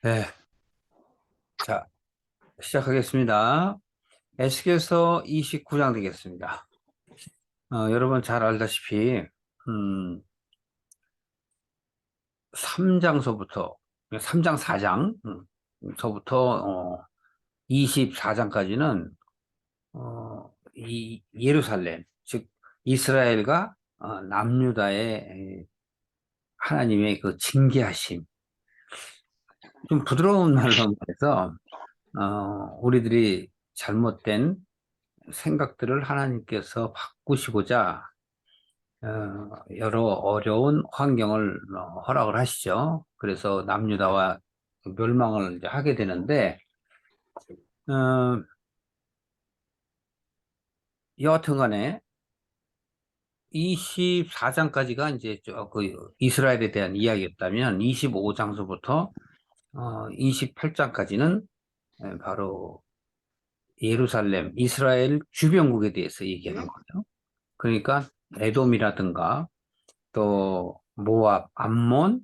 네, 자, 시작하겠습니다. 에스겔서 29장 되겠습니다. 여러분 잘 알다시피, 음, 3장서부터, 3장, 4장, 서부터, 24장까지는, 이 예루살렘, 즉, 이스라엘과 남유다의 하나님의 그 징계하심, 좀 부드러운 말로 말해서, 우리들이 잘못된 생각들을 하나님께서 바꾸시고자 여러 어려운 환경을 허락을 하시죠. 그래서 남유다와 멸망을 이제 하게 되는데 어, 여하튼간에 24장까지가 이제 그 이스라엘에 대한 이야기였다면 25장서부터 28장까지는 바로 예루살렘, 이스라엘 주변국에 대해서 얘기하는 거죠. 그러니까 에돔이라든가 또 모압, 암몬,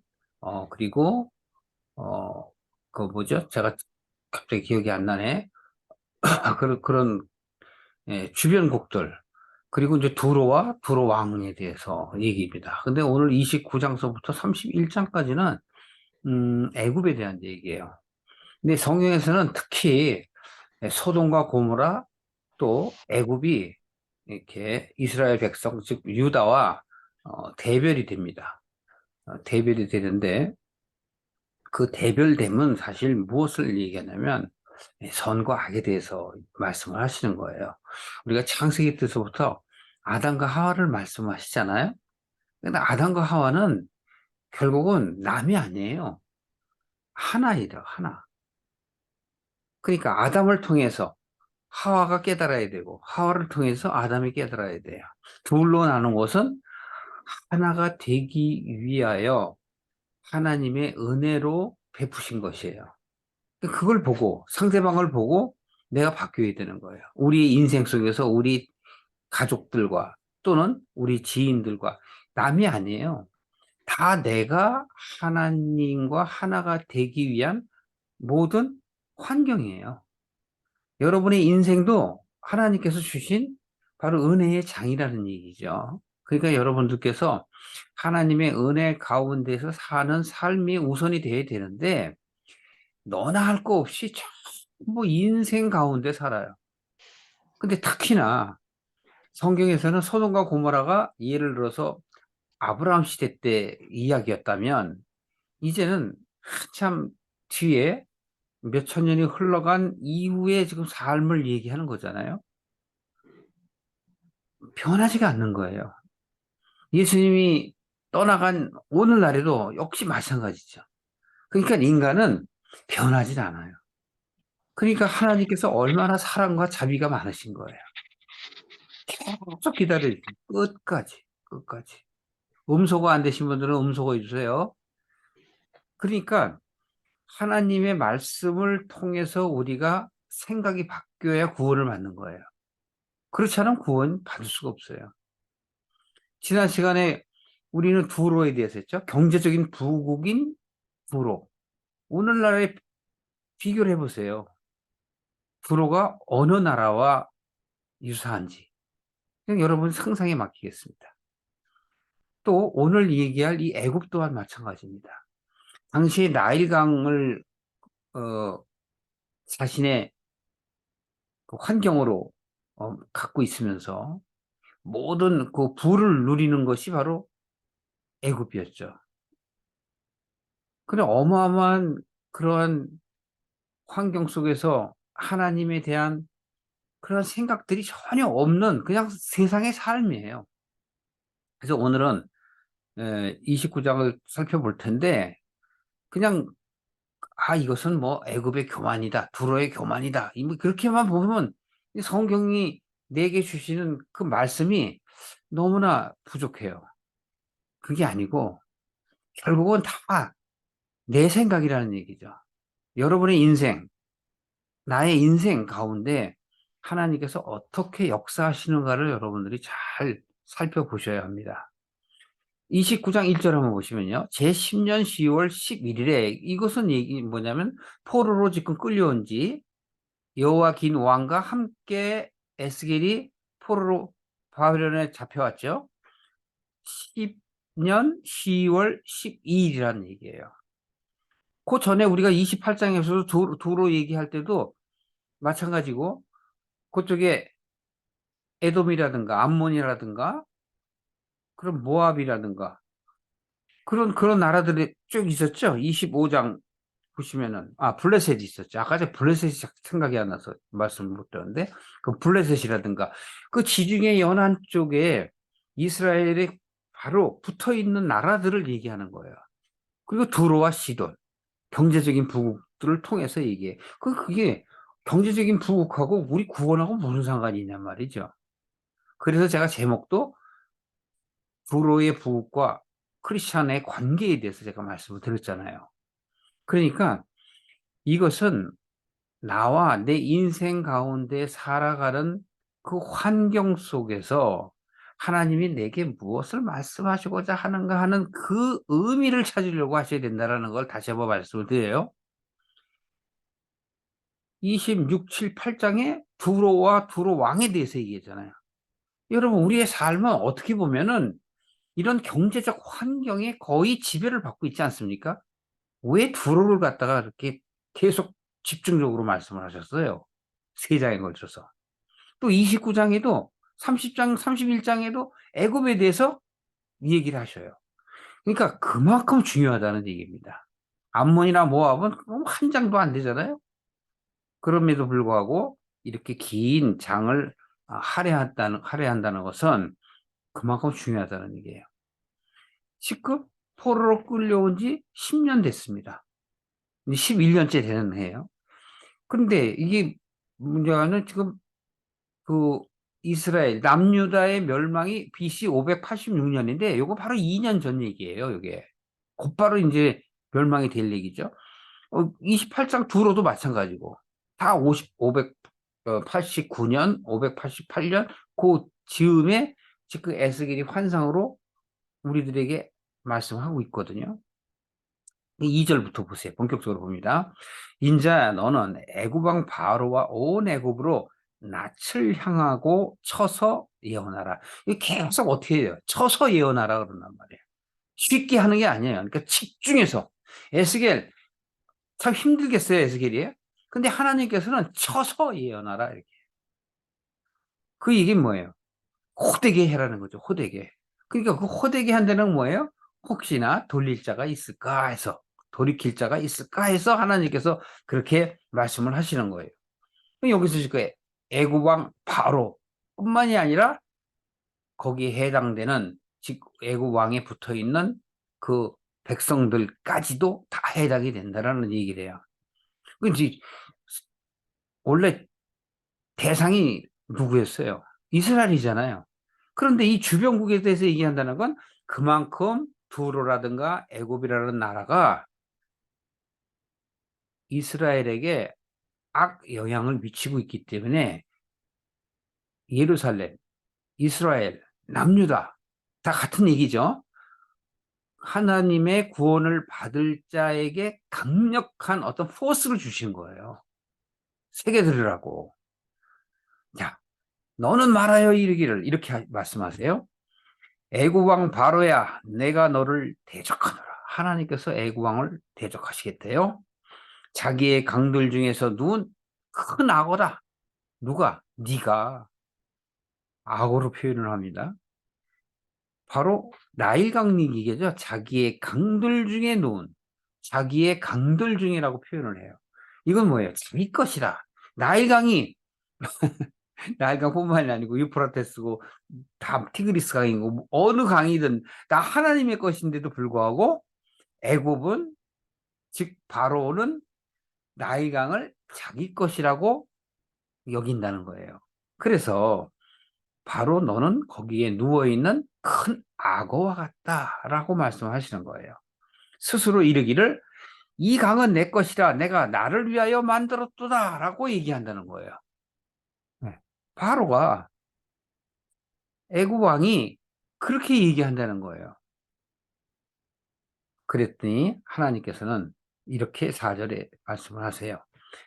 그리고 그 뭐죠? 제가 갑자기 기억이 안 나네. 그런 주변국들 그리고 이제 두로와 두로 왕에 대해서 얘기입니다. 근데 오늘 29장서부터 31장까지는 애굽에 대한 얘기예요. 근데 성경에서는 특히 소돔과 고모라 또 애굽이 이렇게 이스라엘 백성 즉 유다와 대별이 됩니다. 대별이 되는데 그 대별됨은 사실 무엇을 얘기하냐면 선과 악에 대해서 말씀을 하시는 거예요. 우리가 창세기 때서부터 아담과 하와를 말씀하시잖아요. 근데 아담과 하와는 결국은 남이 아니에요. 하나이다, 하나. 그러니까 아담을 통해서 하와가 깨달아야 되고 하와를 통해서 아담이 깨달아야 돼요. 둘로 나눈 것은 하나가 되기 위하여 하나님의 은혜로 베푸신 것이에요. 그걸 보고 상대방을 보고 내가 바뀌어야 되는 거예요. 우리 인생 속에서 우리 가족들과 또는 우리 지인들과 남이 아니에요. 다 내가 하나님과 하나가 되기 위한 모든 환경이에요. 여러분의 인생도 하나님께서 주신 바로 은혜의 장이라는 얘기죠. 그러니까 여러분들께서 하나님의 은혜 가운데서 사는 삶이 우선이 돼야 되는데 너나 할 거 없이 전부 인생 가운데 살아요. 근데 특히나 성경에서는 소돔과 고모라가 예를 들어서 아브라함 시대 때 이야기였다면 이제는 한참 뒤에 몇 천 년이 흘러간 이후에 지금 삶을 얘기하는 거잖아요. 변하지가 않는 거예요. 예수님이 떠나간 오늘날에도 역시 마찬가지죠. 그러니까 인간은 변하지 않아요. 그러니까 하나님께서 얼마나 사랑과 자비가 많으신 거예요. 계속 기다려주세요. 끝까지, 끝까지. 음소거 안 되신 분들은 음소거 해주세요. 그러니까 하나님의 말씀을 통해서 우리가 생각이 바뀌어야 구원을 받는 거예요. 그렇지 않으면 구원 받을 수가 없어요. 지난 시간에 우리는 두로에 대해서 했죠. 경제적인 부국인 두로. 오늘날에 비교를 해보세요. 두로가 어느 나라와 유사한지. 그냥 여러분 상상에 맡기겠습니다. 또 오늘 얘기할 이 애굽 또한 마찬가지입니다. 당시 나일강을 어, 자신의 그 환경으로 갖고 있으면서 모든 그 부를 누리는 것이 바로 애굽이었죠. 그런 어마어마한 그러한 환경 속에서 하나님에 대한 그런 생각들이 전혀 없는 그냥 세상의 삶이에요. 그래서 오늘은 29장을 살펴볼 텐데 그냥 이것은 뭐 애굽의 교만이다, 두로의 교만이다. 뭐 그렇게만 보면 성경이 내게 주시는 그 말씀이 너무나 부족해요. 그게 아니고 결국은 다 내 생각이라는 얘기죠. 여러분의 인생, 나의 인생 가운데 하나님께서 어떻게 역사하시는가를 여러분들이 잘 살펴보셔야 합니다. 29장 1절 한번 보시면요. 제10년 10월 11일에 이것은 얘기 뭐냐면 포로로 지금 끌려온 지 여호와긴 왕과 함께 에스겔이 포로로 바벨론에 잡혀왔죠. 10년 10월 12일이라는 얘기예요. 그 전에 우리가 28장에서도 도로 얘기할 때도 마찬가지고 그쪽에 에돔이라든가 암몬이라든가 그런 모압이라든가 그런 나라들이 쭉 있었죠. 25장 보시면은 블레셋이 있었죠. 아까 전에 블레셋이 생각이 안 나서 말씀을 못 드렸는데 그 블레셋이라든가 그 지중해 연안 쪽에 이스라엘이 바로 붙어 있는 나라들을 얘기하는 거예요. 그리고 두로와 시돈 경제적인 부국들을 통해서 얘기해. 그게 경제적인 부국하고 우리 구원하고 무슨 상관이 있냔 말이죠. 그래서 제가 제목도 두로의 부국과 크리스찬의 관계에 대해서 제가 말씀을 드렸잖아요. 그러니까 이것은 나와 내 인생 가운데 살아가는 그 환경 속에서 하나님이 내게 무엇을 말씀하시고자 하는가 하는 그 의미를 찾으려고 하셔야 된다는 걸 다시 한번 말씀을 드려요. 26, 7, 8장에 두로와 두로 왕에 대해서 얘기했잖아요. 여러분, 우리의 삶은 어떻게 보면은 이런 경제적 환경에 거의 지배를 받고 있지 않습니까? 왜 두로를 갖다가 이렇게 계속 집중적으로 말씀을 하셨어요? 세 장에 걸쳐서. 또 29장에도 30장, 31장에도 애굽에 대해서 얘기를 하셔요. 그러니까 그만큼 중요하다는 얘기입니다. 암몬이나 모압은 한 장도 안 되잖아요. 그럼에도 불구하고 이렇게 긴 장을 할애한다는 것은 그만큼 중요하다는 얘기예요. 지금 포로로 끌려온 지 10년 됐습니다. 11년째 되는 해예요. 그런데 이게 문제는 지금 그 이스라엘 남유다의 멸망이 BC 586년인데 요거 바로 2년 전 얘기예요. 요게 곧바로 이제 멸망이 될 얘기죠. 28장 두로도 마찬가지고 다 589년 588년 그 즈음에 지금 에스겔이 환상으로 우리들에게 말씀하고 있거든요. 2절부터 보세요. 본격적으로 봅니다. 인자야 너는 애굽 왕 바로와 온 애굽으로 낯을 향하고 쳐서 예언하라. 이 계속 어떻게 해요? 쳐서 예언하라 그런단 말이에요. 쉽게 하는 게 아니에요. 그러니까 집중해서. 에스겔 참 힘들겠어요, 에스겔이. 근데 하나님께서는 쳐서 예언하라 이렇게. 그 얘기는 뭐예요? 호되게 해라는 거죠. 호되게. 그러니까 그 호되게 한다는 뭐예요? 혹시나 돌릴 자가 있을까 해서 돌이킬 자가 있을까 해서 하나님께서 그렇게 말씀을 하시는 거예요. 여기서 지금 애굽 왕 바로 뿐만이 아니라 거기에 해당되는 즉 애굽 왕에 붙어 있는 그 백성들까지도 다 해당이 된다라는 얘기를 해요. 그지 원래 대상이 누구였어요? 이스라엘이잖아요. 그런데 이 주변국에 대해서 얘기한다는 건 그만큼 두로라든가 애굽이라는 나라가 이스라엘에게 악 영향을 미치고 있기 때문에 예루살렘, 이스라엘, 남유다 다 같은 얘기죠. 하나님의 구원을 받을 자에게 강력한 어떤 포스를 주신 거예요. 새겨 들으라고. 자, 너는 말하여 이르기를 이렇게 말씀하세요. 애굽 왕 바로야 내가 너를 대적하노라. 하나님께서 애굽 왕을 대적하시겠대요. 자기의 강들 중에서 누운 큰 악어다. 누가? 네가 악어로 표현을 합니다. 바로 나일강 얘기죠. 자기의 강들 중에 누운 자기의 강들 중이라고 표현을 해요. 이건 뭐예요? 자기 것이라. 나일강이 나일강뿐만이 아니고 유프라테스고 다 티그리스 강이고 뭐 어느 강이든 다 하나님의 것인데도 불구하고 애굽은 즉 바로는 나일강을 자기 것이라고 여긴다는 거예요. 그래서 바로 너는 거기에 누워있는 큰 악어와 같다라고 말씀하시는 거예요. 스스로 이르기를 이 강은 내 것이라 내가 나를 위하여 만들었도다라고 얘기한다는 거예요. 네. 바로가 애굽 왕이 그렇게 얘기한다는 거예요. 그랬더니 하나님께서는 이렇게 4절에 말씀을 하세요.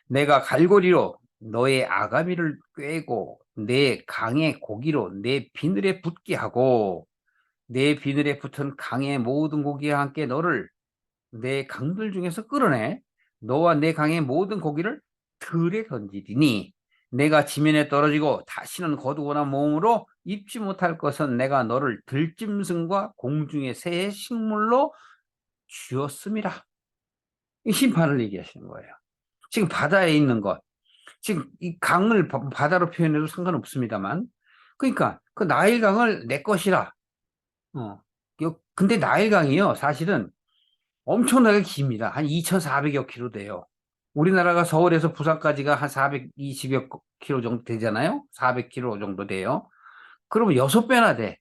내가 갈고리로 너의 아가미를 꿰고 내 강의 고기로 내 비늘에 붙게 하고 내 비늘에 붙은 강의 모든 고기와 함께 너를 내 강들 중에서 끌어내 너와 내 강의 모든 고기를 들에 던지리니 내가 지면에 떨어지고 다시는 거두거나 몸으로 입지 못할 것은 내가 너를 들짐승과 공중의 새의 식물로 주었음이라. 이 심판을 얘기하시는 거예요. 지금 바다에 있는 것, 지금 이 강을 바다로 표현해도 상관없습니다만, 그러니까 그 나일강을 내 것이라. 근데 나일강이요, 사실은 엄청나게 깁니다. 한 2,400여 킬로 돼요. 우리나라가 서울에서 부산까지가 한 420여 킬로 정도 되잖아요. 400 킬로 정도 돼요. 그러면 6배나 돼.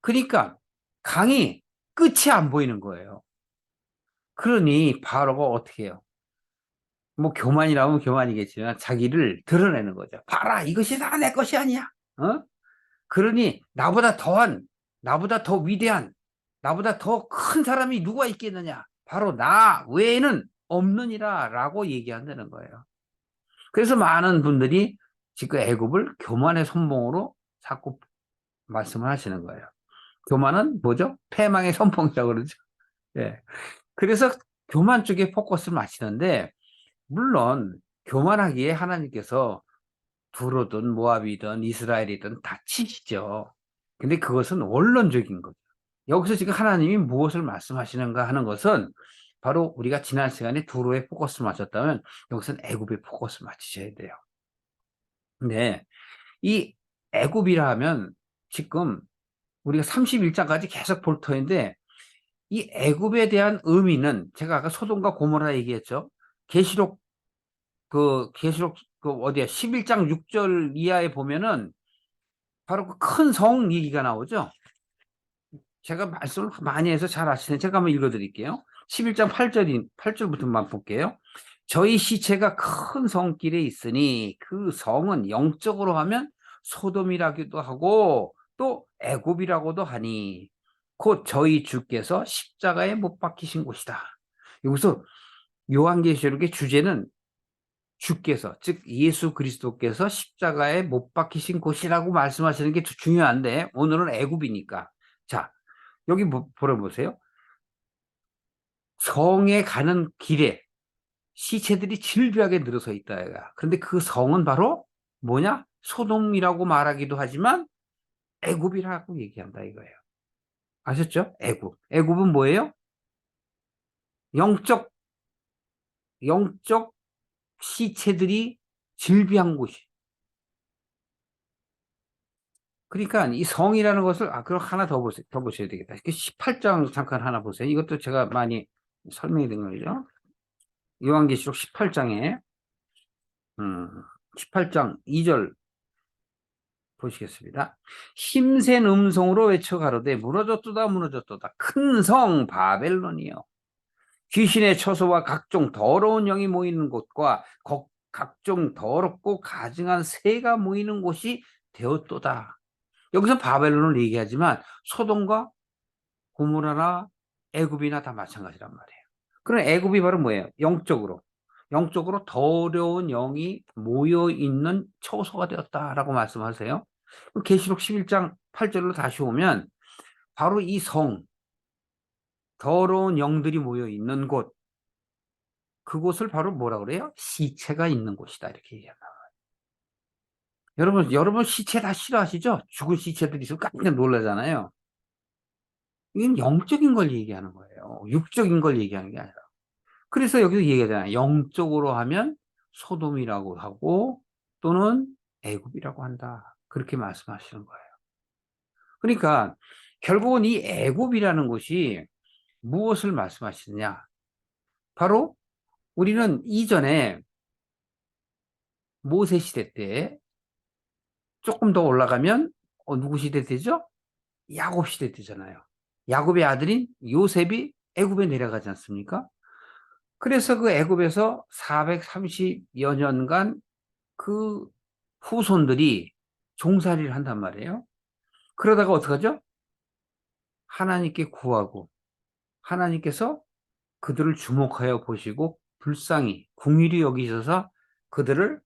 그러니까 강이 끝이 안 보이는 거예요. 그러니 바로가 어떻게 해요? 뭐 교만이라면 교만이겠지만 자기를 드러내는 거죠. 봐라, 이것이 다 내 것이 아니야. 어? 그러니 나보다 더 위대한, 나보다 더 큰 사람이 누가 있겠느냐? 바로 나 외에는 없느니라라고 얘기한다는 거예요. 그래서 많은 분들이 지금 애굽을 교만의 선봉으로 자꾸 말씀을 하시는 거예요. 교만은 뭐죠? 패망의 선봉이라고 그러죠. 예. 그래서 교만 쪽에 포커스를 맞추는데, 물론 교만하기에 하나님께서 두로든 모압이든 이스라엘이든 다 치시죠. 근데 그것은 원론적인 거죠. 여기서 지금 하나님이 무엇을 말씀하시는가 하는 것은 바로 우리가 지난 시간에 두로에 포커스를 맞췄다면 여기서는 애굽에 포커스를 맞추셔야 돼요. 근데 이 애굽이라 하면 지금 우리가 31장까지 계속 볼 터인데, 이 애굽에 대한 의미는 제가 아까 소돔과 고모라 얘기했죠. 계시록 그 어디야 11장 6절 이하에 보면은 바로 그 큰 성 얘기가 나오죠. 제가 말씀을 많이 해서 잘 아시네. 제가 한번 읽어 드릴게요. 11장 8절부터만 볼게요. 저희 시체가 큰 성길에 있으니 그 성은 영적으로 하면 소돔이라기도 하고 또 애굽이라고도 하니 곧 저희 주께서 십자가에 못 박히신 곳이다. 여기서 요한계시록의 주제는 주께서, 즉 예수 그리스도께서 십자가에 못 박히신 곳이라고 말씀하시는 게 중요한데, 오늘은 애굽이니까. 자, 여기 보세요. 성에 가는 길에 시체들이 질비하게 늘어서 있다. 그런데 그 성은 바로 뭐냐? 소돔이라고 말하기도 하지만 애굽이라고 얘기한다 이거예요. 아셨죠? 애굽. 애굽은 뭐예요? 영적 시체들이 질비한 곳이. 그러니까 이 성이라는 것을, 그럼 하나 더 보세요. 더 보셔야 되겠다. 18장 잠깐 하나 보세요. 이것도 제가 많이 설명이 된 거죠. 요한계시록 18장에 18장 2절 보시겠습니다. 힘센 음성으로 외쳐 가로되 무너졌도다 무너졌도다 큰 성 바벨론이여, 귀신의 처소와 각종 더러운 영이 모이는 곳과 각종 더럽고 가증한 새가 모이는 곳이 되었도다. 여기서 바벨론을 얘기하지만 소돔과 고모라나 애굽이나 다 마찬가지란 말이에요. 그럼 애굽이 바로 뭐예요? 영적으로 더러운 영이 모여 있는 처소가 되었다라고 말씀하세요. 계시록 11장 8절로 다시 오면 바로 이 성, 더러운 영들이 모여 있는 곳, 그곳을 바로 뭐라 그래요? 시체가 있는 곳이다 이렇게 얘기한다. 여러분 시체 다 싫어하시죠? 죽은 시체들이 있으면 깜짝 놀라잖아요. 이건 영적인 걸 얘기하는 거예요. 육적인 걸 얘기하는 게 아니라. 그래서 여기서 얘기하잖아요. 영적으로 하면 소돔이라고 하고 또는 애굽이라고 한다. 그렇게 말씀하시는 거예요. 그러니까 결국은 이 애굽이라는 것이 무엇을 말씀하시느냐? 바로 우리는 이전에 모세 시대 때 조금 더 올라가면 누구 시대 때죠? 야곱 시대 때잖아요. 야곱의 아들인 요셉이 애굽에 내려가지 않습니까? 그래서 그 애굽에서 430여 년간 그 후손들이 종살이를 한단 말이에요. 그러다가 어떡하죠? 하나님께 구하고 하나님께서 그들을 주목하여 보시고 불쌍히 궁휼히 여기셔서 그들을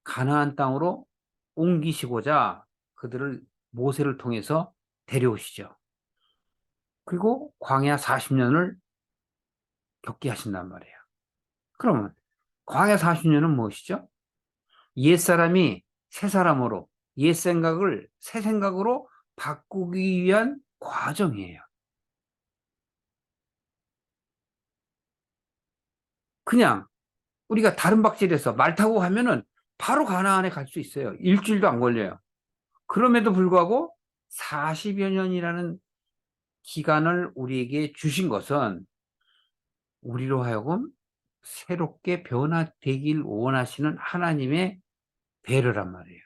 가나안 땅으로 옮기시고자 그들을 모세를 통해서 데려오시죠. 그리고 광야 40년을 겪게 하신단 말이에요. 그러면 광야 40년은 무엇이죠? 옛사람이 새 사람으로, 옛 생각을 새 생각으로 바꾸기 위한 과정이에요. 그냥 우리가 다른 박질에서 말 타고 가면은 바로 가나안에 갈 수 있어요. 일주일도 안 걸려요. 그럼에도 불구하고 40여 년이라는 기간을 우리에게 주신 것은 우리로 하여금 새롭게 변화되길 원하시는 하나님의 배려란 말이에요.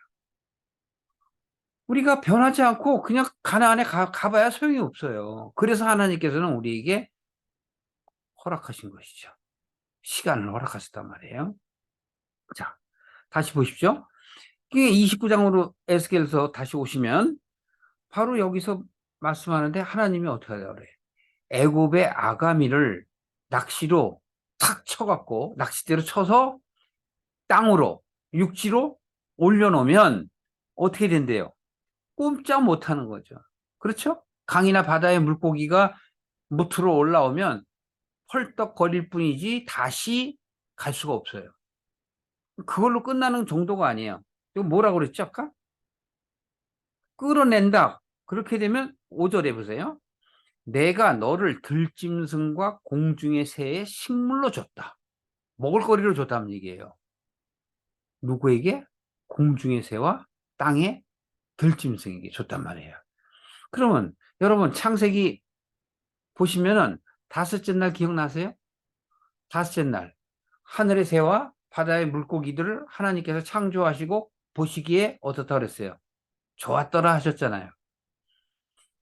우리가 변하지 않고 그냥 가나안에 가봐야 소용이 없어요. 그래서 하나님께서는 우리에게 허락하신 것이죠. 시간을 허락하셨단 말이에요. 자, 다시 보십시오. 이게 29장으로 에스겔에서 다시 오시면 바로 여기서 말씀하는데 하나님이 어떻게 하려고 그래요? 애굽의 아가미를 낚시로 탁 쳐갖고 낚싯대로 쳐서 땅으로 육지로 올려놓으면 어떻게 된대요? 꼼짝 못하는 거죠. 그렇죠? 강이나 바다의 물고기가 무트로 올라오면 헐떡거릴 뿐이지 다시 갈 수가 없어요. 그걸로 끝나는 정도가 아니에요. 이거 뭐라고 그랬죠 아까? 끌어낸다. 그렇게 되면 5절에 보세요. 내가 너를 들짐승과 공중의 새의 식물로 줬다. 먹을거리로 줬다는 얘기예요. 누구에게? 공중의 새와 땅의 들짐승에게 줬단 말이에요. 그러면 여러분 창세기 보시면은 다섯째 날 기억나세요? 다섯째 날 하늘의 새와 바다의 물고기들을 하나님께서 창조하시고 보시기에 어떻다 그랬어요? 좋았더라 하셨잖아요.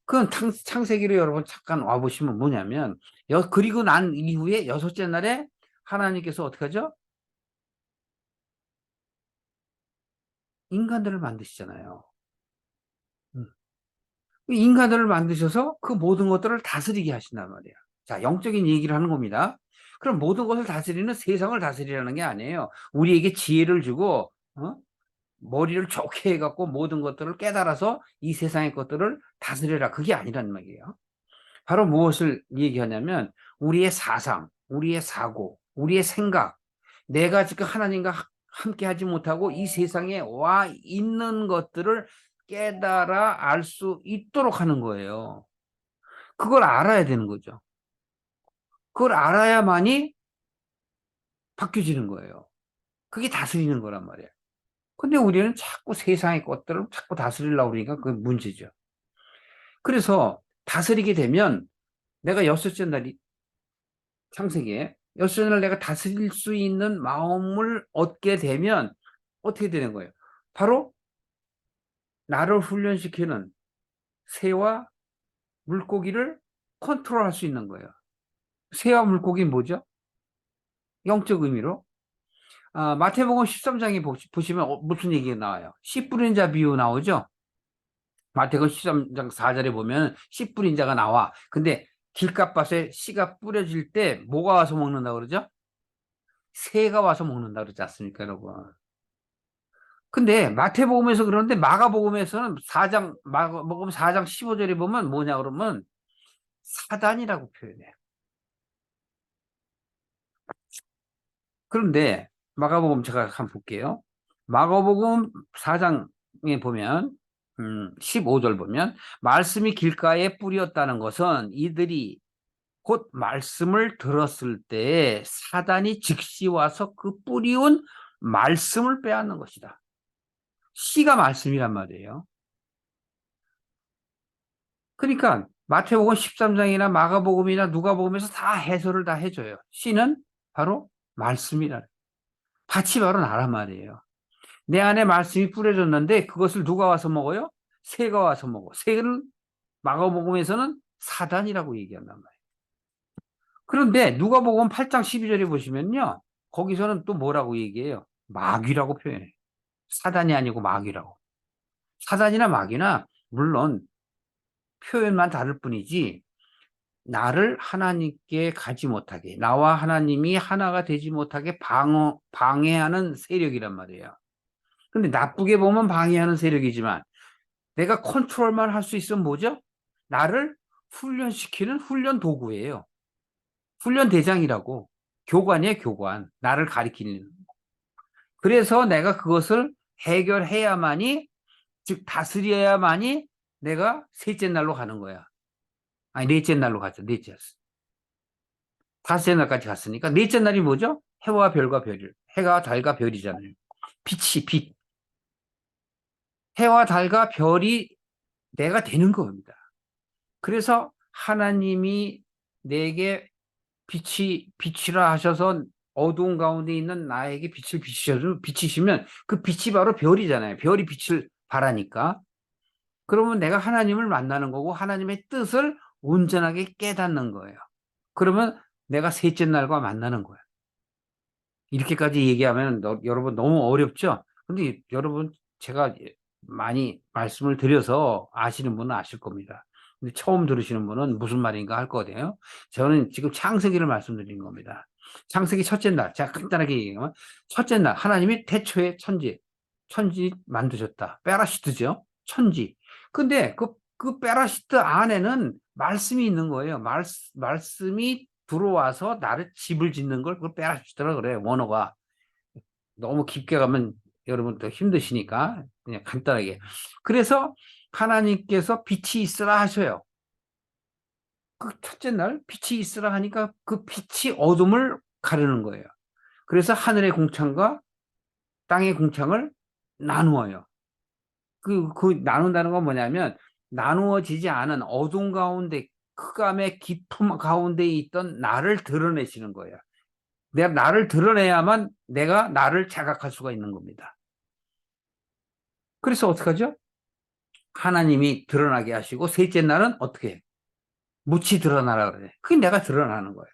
그건 창세기로 여러분 잠깐 와보시면 뭐냐면 그리고 난 이후에 여섯째 날에 하나님께서 어떻게 하죠? 인간들을 만드시잖아요. 인간들을 만드셔서 그 모든 것들을 다스리게 하신단 말이에요. 자, 영적인 얘기를 하는 겁니다. 그럼 모든 것을 다스리는 세상을 다스리라는 게 아니에요. 우리에게 지혜를 주고 머리를 좋게 해갖고 모든 것들을 깨달아서 이 세상의 것들을 다스려라. 그게 아니란 말이에요. 바로 무엇을 얘기하냐면 우리의 사상, 우리의 사고, 우리의 생각, 내가 지금 하나님과 함께 하지 못하고 이 세상에 와 있는 것들을 깨달아 알 수 있도록 하는 거예요. 그걸 알아야 되는 거죠. 그걸 알아야만이 바뀌어지는 거예요. 그게 다스리는 거란 말이에요. 근데 우리는 자꾸 세상의 것들을 자꾸 다스리려고 그러니까 그게 문제죠. 그래서 다스리게 되면 내가 여섯째 날이 창세기에 여섯째 날 내가 다스릴 수 있는 마음을 얻게 되면 어떻게 되는 거예요? 바로 나를 훈련시키는 새와 물고기를 컨트롤할 수 있는 거예요. 새와 물고기는 뭐죠? 영적 의미로. 마태복음 13장에 보시면 무슨 얘기가 나와요? 씨 뿌리는 자 비유 나오죠? 마태복음 13장 4절에 보면 씨 뿌린 자가 나와. 근데 길가밭에 씨가 뿌려질 때 뭐가 와서 먹는다고 그러죠? 새가 와서 먹는다 그러지 않습니까, 여러분? 근데 마태복음에서 그러는데 마가복음에서는 마가복음 4장 15절에 보면 뭐냐 그러면 사단이라고 표현해요. 그런데 마가복음 제가 한번 볼게요. 마가복음 4장에 보면 15절 보면 말씀이 길가에 뿌렸다는 것은 이들이 곧 말씀을 들었을 때 사단이 즉시 와서 그 뿌리운 말씀을 빼앗는 것이다. 씨가 말씀이란 말이에요. 그러니까 마태복음 13장이나 마가복음이나 누가복음에서 다 해설을 다 해줘요. 씨는 바로 말씀이라. 밭이 바로 나란 말이에요. 내 안에 말씀이 뿌려졌는데 그것을 누가 와서 먹어요? 새가 와서 먹어. 새는 마가복음에서는 사단이라고 얘기한단 말이에요. 그런데 누가복음 8장 12절에 보시면요. 거기서는 또 뭐라고 얘기해요? 마귀라고 표현해요. 사단이 아니고 마귀라고. 사단이나 마귀나 물론 표현만 다를 뿐이지 나를 하나님께 가지 못하게, 나와 하나님이 하나가 되지 못하게 방해하는 세력이란 말이에요. 근데 나쁘게 보면 방해하는 세력이지만 내가 컨트롤만 할 수 있으면 뭐죠? 나를 훈련시키는 훈련 도구예요. 훈련 대장이라고. 교관이에요, 교관. 나를 가리키는. 그래서 내가 그것을 해결해야만이, 즉 다스려야만이 내가 셋째 날로 가는 거야. 아니, 넷째 날로 가죠. 넷째였어. 다섯째 날까지 갔으니까 넷째 날이 뭐죠? 해와 별과 별을. 해가 달과 별이잖아요. 빛이 빛. 해와 달과 별이 내가 되는 겁니다. 그래서 하나님이 내게 빛이라 하셔서 어두운 가운데 있는 나에게 빛을 비치시면 그 빛이 바로 별이잖아요. 별이 빛을 발하니까. 그러면 내가 하나님을 만나는 거고 하나님의 뜻을 온전하게 깨닫는 거예요. 그러면 내가 셋째 날과 만나는 거예요. 이렇게까지 얘기하면 여러분 너무 어렵죠? 근데 여러분 제가 많이 말씀을 드려서 아시는 분은 아실 겁니다. 근데 처음 들으시는 분은 무슨 말인가 할 거예요. 저는 지금 창세기를 말씀드린 겁니다. 창세기 첫째 날, 제가 간단하게 얘기하면 첫째 날 하나님이 태초에 천지 만드셨다. 페라시트죠. 천지. 근데 그 페라시트 안에는 말씀이 있는 거예요. 말씀이 들어와서 나를 집을 짓는 걸 그걸 페라시트라 그래요. 원어가. 너무 깊게 가면 여러분 더 힘드시니까 그냥 간단하게. 그래서 하나님께서 빛이 있으라 하셔요. 그 첫째 날 빛이 있으라 하니까 그 빛이 어둠을 가르는 거예요. 그래서 하늘의 공창과 땅의 공창을 나누어요. 그 나눈다는 건 뭐냐면 나누어지지 않은 어둠 가운데 흑암의 깊음 가운데 있던 나를 드러내시는 거예요. 내가 나를 드러내야만 내가 나를 자각할 수가 있는 겁니다. 그래서 어떡하죠? 하나님이 드러나게 하시고 셋째 날은 어떻게 해? 묻히 드러나라 그래. 그게 내가 드러나는 거예요.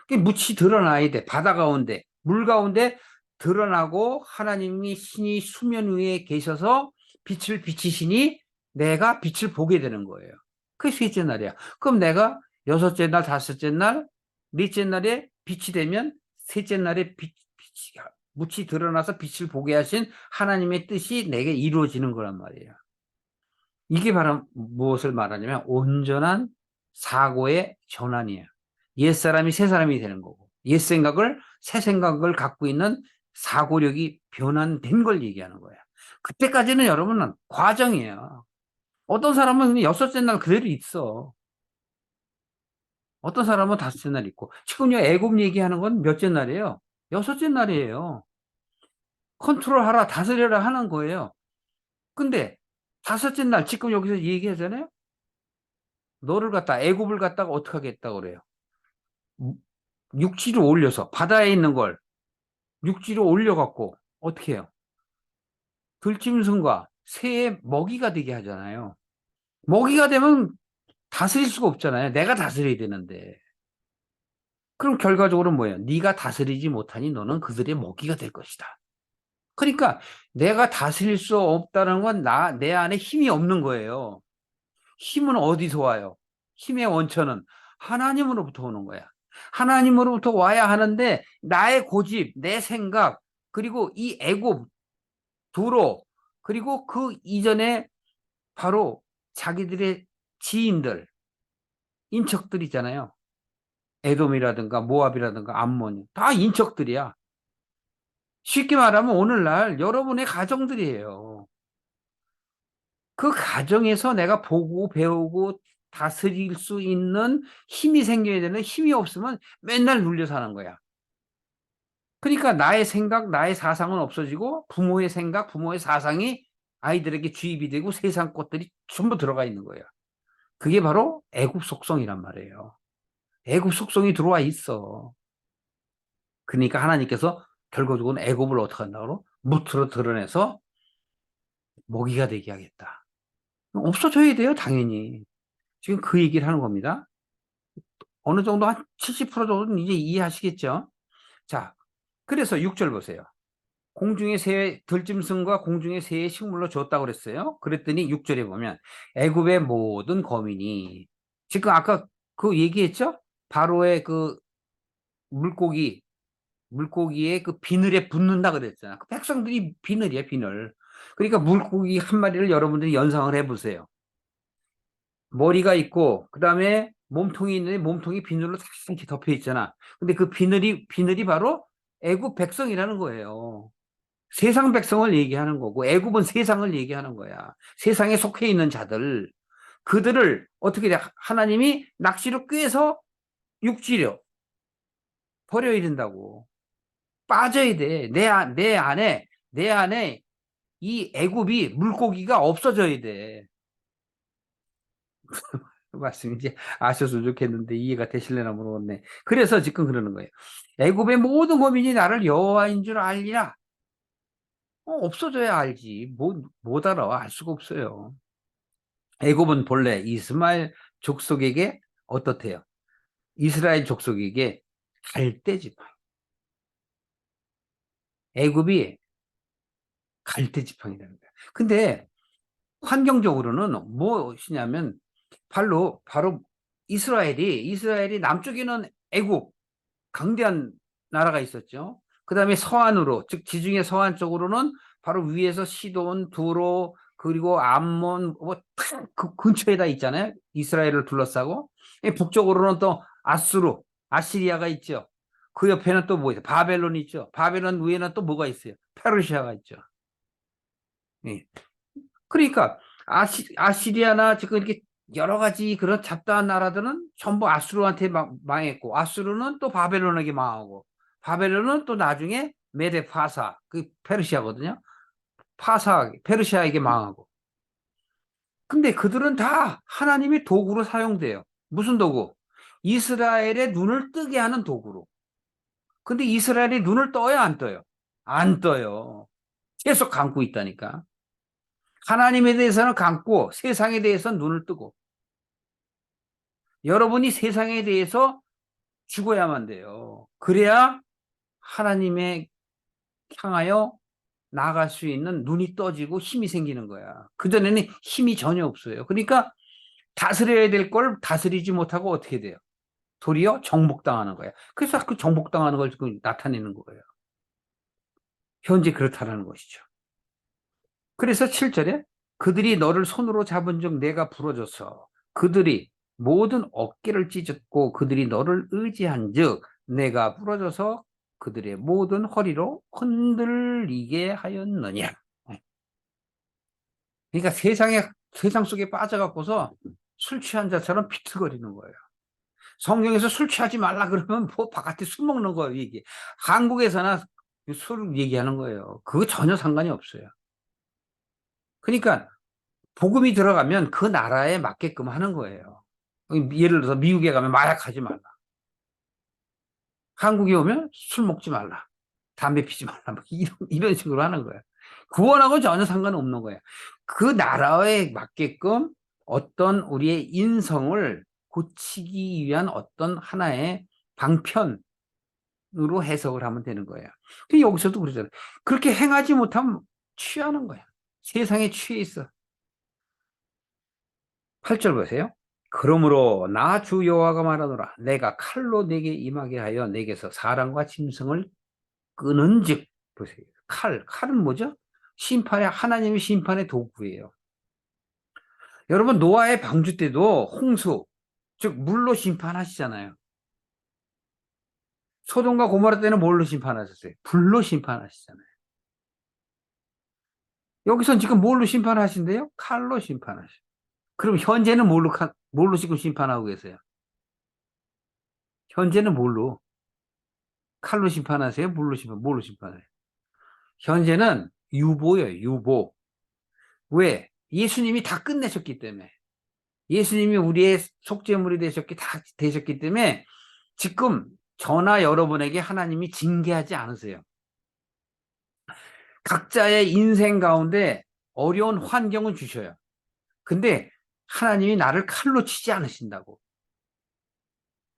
그게 묻히 드러나야 돼. 바다 가운데, 물 가운데 드러나고 하나님이 신이 수면 위에 계셔서 빛을 비치시니 내가 빛을 보게 되는 거예요. 그게 셋째 날이야. 그럼 내가 여섯째 날, 다섯째 날, 넷째 날에 빛이 되면 셋째 날에 빛이 묻히 드러나서 빛을 보게 하신 하나님의 뜻이 내게 이루어지는 거란 말이에요. 이게 바로 무엇을 말하냐면 온전한 사고의 전환이에요. 옛사람이 새 사람이 되는 거고 옛 생각을 새 생각을 갖고 있는 사고력이 변환된 걸 얘기하는 거예요. 그때까지는 여러분은 과정이에요. 어떤 사람은 여섯째 날 그대로 있어. 어떤 사람은 다섯째 날 있고. 지금요 애굽 얘기하는 건 몇째 날이에요? 여섯째 날이에요. 컨트롤하라 다스려라 하는 거예요. 근데 다섯째 날 지금 여기서 얘기하잖아요. 너를 갖다 애굽을 갖다가 어떻게 하겠다고 그래요? 육지로 올려서 바다에 있는 걸 육지로 올려갖고 어떻게 해요? 들짐승과 새의 먹이가 되게 하잖아요. 먹이가 되면 다스릴 수가 없잖아요. 내가 다스려야 되는데. 그럼 결과적으로 뭐예요? 네가 다스리지 못하니 너는 그들의 먹이가 될 것이다. 그러니까 내가 다스릴 수 없다는 건 내 안에 힘이 없는 거예요. 힘은 어디서 와요? 힘의 원천은 하나님으로부터 오는 거야. 하나님으로부터 와야 하는데 나의 고집, 내 생각, 그리고 이 애굽, 두로, 그리고 그 이전에 바로 자기들의 지인들, 인척들이잖아요. 에돔이라든가 모압이라든가 암몬, 다 인척들이야. 쉽게 말하면 오늘날 여러분의 가정들이에요. 그 가정에서 내가 보고 배우고 다스릴 수 있는 힘이 생겨야 되는 힘이 없으면 맨날 눌려 사는 거야. 그러니까 나의 생각, 나의 사상은 없어지고 부모의 생각, 부모의 사상이 아이들에게 주입이 되고 세상 것들이 전부 들어가 있는 거예요. 그게 바로 애굽 속성이란 말이에요. 애굽 속성이 들어와 있어. 그러니까 하나님께서 결국은 애굽을 어떻게 한다고? 무트로 드러내서 먹이가 되게 하겠다. 없어져야 돼요, 당연히. 지금 그 얘기를 하는 겁니다. 어느 정도 한 70% 정도는 이제 이해하시겠죠? 자, 그래서 6절 보세요. 공중의 새 들짐승과 공중의 새의 식물로 줬다고 그랬어요. 그랬더니 6절에 보면 애굽의 모든 거민이 지금 아까 그 얘기했죠? 바로의 그 물고기의 그 비늘에 붙는다 그랬잖아. 그 백성들이 비늘이야, 비늘. 그러니까 물고기 한 마리를 여러분들이 연상을 해보세요. 머리가 있고, 그 다음에 몸통이 있는데 몸통이 비늘로 싹 이렇게 덮여 있잖아. 근데 그 비늘이 바로 애굽 백성이라는 거예요. 세상 백성을 얘기하는 거고, 애굽은 세상을 얘기하는 거야. 세상에 속해 있는 자들. 그들을 어떻게 돼? 하나님이 낚시로 꿰서 육지로 버려야 된다고. 빠져야 돼. 내 안에 이 애굽이 물고기가 없어져야 돼. 말씀 이제 아셔서 좋겠는데 이해가 되실려나 모르겠네. 그래서 지금 그러는 거예요. 애굽의 모든 거민이 나를 여호와인 줄 알리라. 없어져야 알지. 못 알아. 알 수가 없어요. 애굽은 본래 이스마엘 족속에게 어떻대요? 이스라엘 족속에게 갈대 지팡이. 애굽이 갈대 지팡이라는 거야. 근데 환경적으로는 무엇이냐면 바로 이스라엘이 남쪽에는 애국 강대한 나라가 있었죠. 그 다음에 서안으로 즉 지중해 서안 쪽으로는 바로 위에서 시돈, 두로 그리고 암몬 그 근처에다 있잖아요. 이스라엘을 둘러싸고 북쪽으로는 또 아시리아가 있죠. 그 옆에는 또 뭐 있어요? 바벨론이 있죠. 바벨론 위에는 또 뭐가 있어요? 페르시아가 있죠. 예. 그러니까 아시리아나 지금 이렇게 여러 가지 그런 잡다한 나라들은 전부 아수르한테 망했고 아수르는 또 바벨론에게 망하고 바벨론은 또 나중에 메데 파사 그 페르시아거든요. 페르시아에게 망하고. 근데 그들은 다 하나님의 도구로 사용돼요. 무슨 도구? 이스라엘의 눈을 뜨게 하는 도구로. 근데 이스라엘이 눈을 떠요, 안 떠요? 안 떠요. 계속 감고 있다니까. 하나님에 대해서는 감고 세상에 대해서는 눈을 뜨고 여러분이 세상에 대해서 죽어야만 돼요. 그래야 하나님의 향하여 나아갈 수 있는 눈이 떠지고 힘이 생기는 거야. 그전에는 힘이 전혀 없어요. 그러니까 다스려야 될 걸 다스리지 못하고 어떻게 돼요? 도리어 정복당하는 거야. 그래서 그 정복당하는 걸 지금 나타내는 거예요. 현재 그렇다는 것이죠. 그래서 7절에 그들이 너를 손으로 잡은 즉 내가 부러져서 그들이 모든 어깨를 찢었고 그들이 너를 의지한 즉 내가 부러져서 그들의 모든 허리로 흔들리게 하였느냐. 그러니까 세상 속에 빠져갖고서 술 취한 자처럼 비틀거리는 거예요. 성경에서 술 취하지 말라 그러면 뭐 바깥에 술 먹는 거예요, 이게. 한국에서나 술 얘기하는 거예요. 그거 전혀 상관이 없어요. 그러니까 복음이 들어가면 그 나라에 맞게끔 하는 거예요. 예를 들어서 미국에 가면 마약하지 말라. 한국에 오면 술 먹지 말라. 담배 피지 말라. 이런 식으로 하는 거예요. 구원하고 전혀 상관없는 거예요. 그 나라에 맞게끔 어떤 우리의 인성을 고치기 위한 어떤 하나의 방편으로 해석을 하면 되는 거예요. 여기서도 그러잖아요. 그렇게 행하지 못하면 취하는 거야. 세상에 취해 있어. 8절 보세요. 그러므로 나 주 여호와가 말하노라 내가 칼로 내게 임하게 하여 내게서 사람과 짐승을 끄는즉 보세요. 칼은 뭐죠? 하나님의 심판의 도구예요. 여러분 노아의 방주 때도 홍수 즉 물로 심판하시잖아요. 소돔과 고모라 때는 뭘로 심판하셨어요? 불로 심판하시잖아요. 여기선 지금 뭘로 심판하신대요? 칼로 심판하셔. 그럼 현재는 뭘로 지금 심판하고 계세요? 현재는 뭘로? 칼로 심판하세요? 뭘로 심판해요? 현재는 유보예요, 유보. 왜? 예수님이 다 끝내셨기 때문에. 예수님이 우리의 속죄물이 되셨기 때문에 지금 저나 여러분에게 하나님이 징계하지 않으세요. 각자의 인생 가운데 어려운 환경을 주셔요. 근데 하나님이 나를 칼로 치지 않으신다고.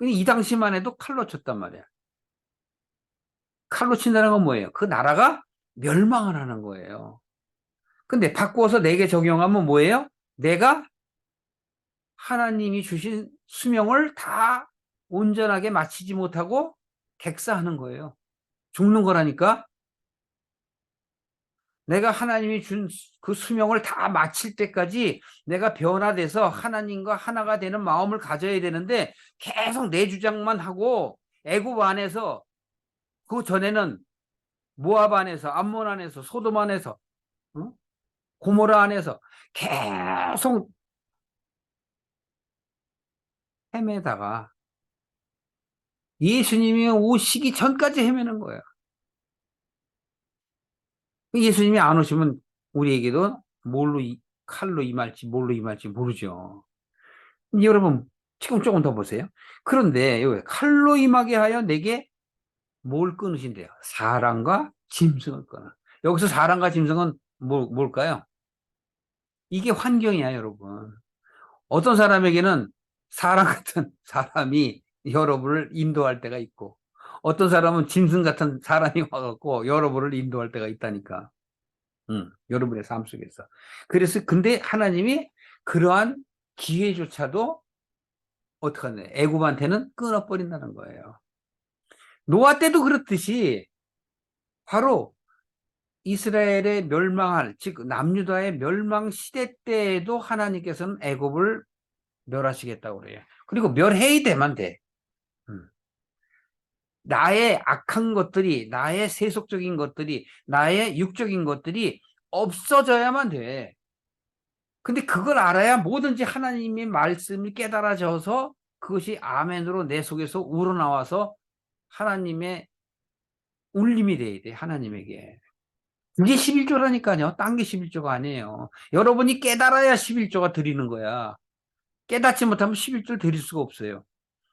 이 당시만 해도 칼로 쳤단 말이야. 칼로 친다는 건 뭐예요? 그 나라가 멸망을 하는 거예요. 근데 바꾸어서 내게 적용하면 뭐예요? 내가 하나님이 주신 수명을 다 온전하게 마치지 못하고 객사하는 거예요. 죽는 거라니까. 내가 하나님이 준 그 수명을 다 마칠 때까지 내가 변화돼서 하나님과 하나가 되는 마음을 가져야 되는데 계속 내 주장만 하고 애굽 안에서, 그 전에는 모압 안에서, 암몬 안에서, 소돔 안에서, 어? 고모라 안에서 계속 헤매다가 예수님이 오시기 전까지 헤매는 거예요. 예수님이 안 오시면 우리에게도 뭘로 칼로 임할지 뭘로 임할지 모르죠. 여러분 지금 조금 더 보세요. 그런데 여기 칼로 임하게 하여 내게 뭘 끊으신대요? 사랑과 짐승을 끊어. 여기서 사랑과 짐승은 뭘까요? 이게 환경이야, 여러분. 어떤 사람에게는 사랑 같은 사람이 여러분을 인도할 때가 있고, 어떤 사람은 짐승 같은 사람이 와갖고 여러분을 인도할 때가 있다니까. 여러분의 삶 속에서. 그래서 근데 하나님이 그러한 기회조차도 어떻게 하냐? 애굽한테는 끊어버린다는 거예요. 노아 때도 그렇듯이 바로 이스라엘의 멸망할, 즉 남유다의 멸망 시대 때에도 하나님께서는 애굽을 멸하시겠다고 그래요. 그리고 멸해야 돼만 돼. 나의 악한 것들이, 나의 세속적인 것들이, 나의 육적인 것들이 없어져야만 돼. 근데 그걸 알아야 뭐든지 하나님의 말씀이 깨달아져서 그것이 아멘으로 내 속에서 우러나와서 하나님의 울림이 돼야 돼, 하나님에게. 그게 11조라니까요. 딴 게 11조가 아니에요. 여러분이 깨달아야 11조가 드리는 거야. 깨닫지 못하면 11조를 드릴 수가 없어요.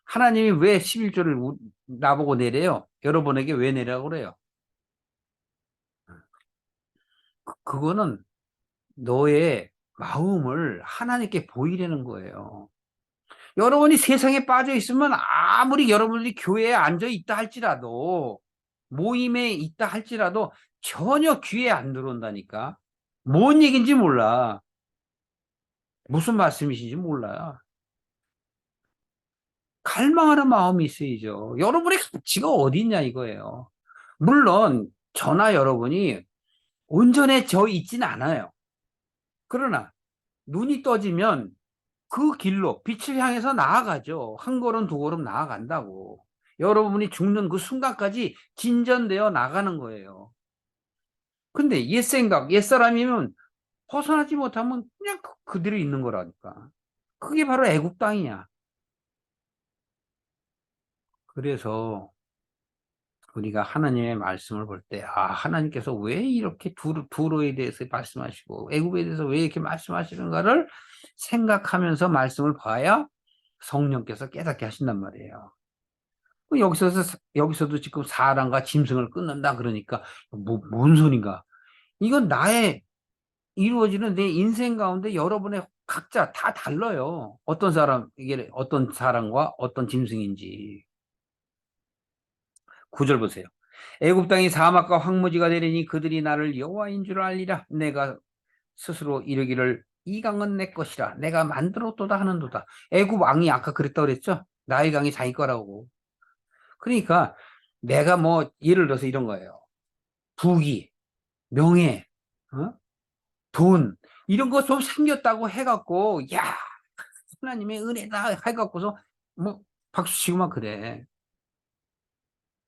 하나님이 왜 11조를 나보고 내려요? 여러분에게 왜 내라고 그래요? 그거는 너의 마음을 하나님께 보이려는 거예요. 여러분이 세상에 빠져 있으면 아무리 여러분들이 교회에 앉아 있다 할지라도, 모임에 있다 할지라도 전혀 귀에 안 들어온다니까. 뭔 얘기인지 몰라. 무슨 말씀이신지 몰라. 갈망하는 마음이 있어야죠. 여러분의 가치가 어디 있냐 이거예요. 물론 저나 여러분이 온전해져 있진 않아요. 그러나 눈이 떠지면 그 길로 빛을 향해서 나아가죠. 한 걸음 두 걸음 나아간다고. 여러분이 죽는 그 순간까지 진전되어 나가는 거예요. 근데 옛 생각, 옛 사람이면 벗어나지 못하면 그냥 그대로 있는 거라니까. 그게 바로 애국 땅이야. 그래서 우리가 하나님의 말씀을 볼 때, 하나님께서 왜 이렇게 두로에 대해서 말씀하시고, 애굽에 대해서 왜 이렇게 말씀하시는가를 생각하면서 말씀을 봐야 성령께서 깨닫게 하신단 말이에요. 여기서도 지금 사람과 짐승을 끊는다 그러니까, 뭔 소린가? 이건 나의 이루어지는 내 인생 가운데 여러분의 각자 다 달라요. 이게 어떤 사람과 어떤 짐승인지. 9절 보세요. 애굽 땅이 사막과 황무지가 되리니 그들이 나를 여호와인 줄 알리라. 내가 스스로 이르기를 이 강은 내 것이라. 내가 만들었도다 하는도다. 애굽 왕이 아까 그랬다고 그랬죠? 나일 강이 자기 거라고. 그러니까 내가 뭐 예를 들어서 이런 거예요. 부귀, 명예, 어? 돈 이런 거 좀 생겼다고 해갖고 야 하나님의 은혜다 해갖고서 뭐 박수 치고만 그래.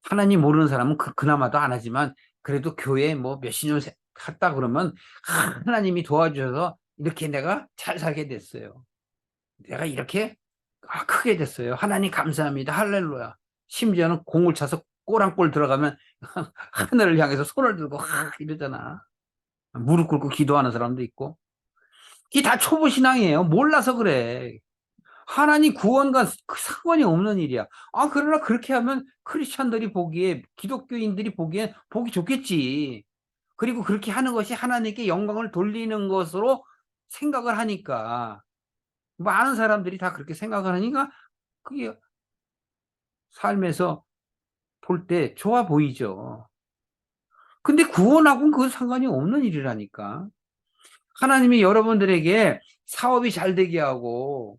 하나님 모르는 사람은 그나마도 안 하지만 그래도 교회 뭐 몇십 년 갔다 그러면 하나님이 도와주셔서 이렇게 내가 잘 살게 됐어요. 내가 이렇게 크게 됐어요. 하나님 감사합니다. 할렐루야. 심지어는 공을 차서 꼬랑골 들어가면 하늘을 향해서 손을 들고 이러잖아. 무릎 꿇고 기도하는 사람도 있고. 이게 다 초보 신앙이에요. 몰라서 그래. 하나님 구원과 상관이 없는 일이야. 그러나 그렇게 하면 크리스찬들이 보기에, 기독교인들이 보기에 보기 좋겠지. 그리고 그렇게 하는 것이 하나님께 영광을 돌리는 것으로 생각을 하니까. 많은 사람들이 다 그렇게 생각을 하니까 그게 삶에서 볼 때 좋아 보이죠. 근데 구원하고는 그 상관이 없는 일이라니까. 하나님이 여러분들에게 사업이 잘 되게 하고,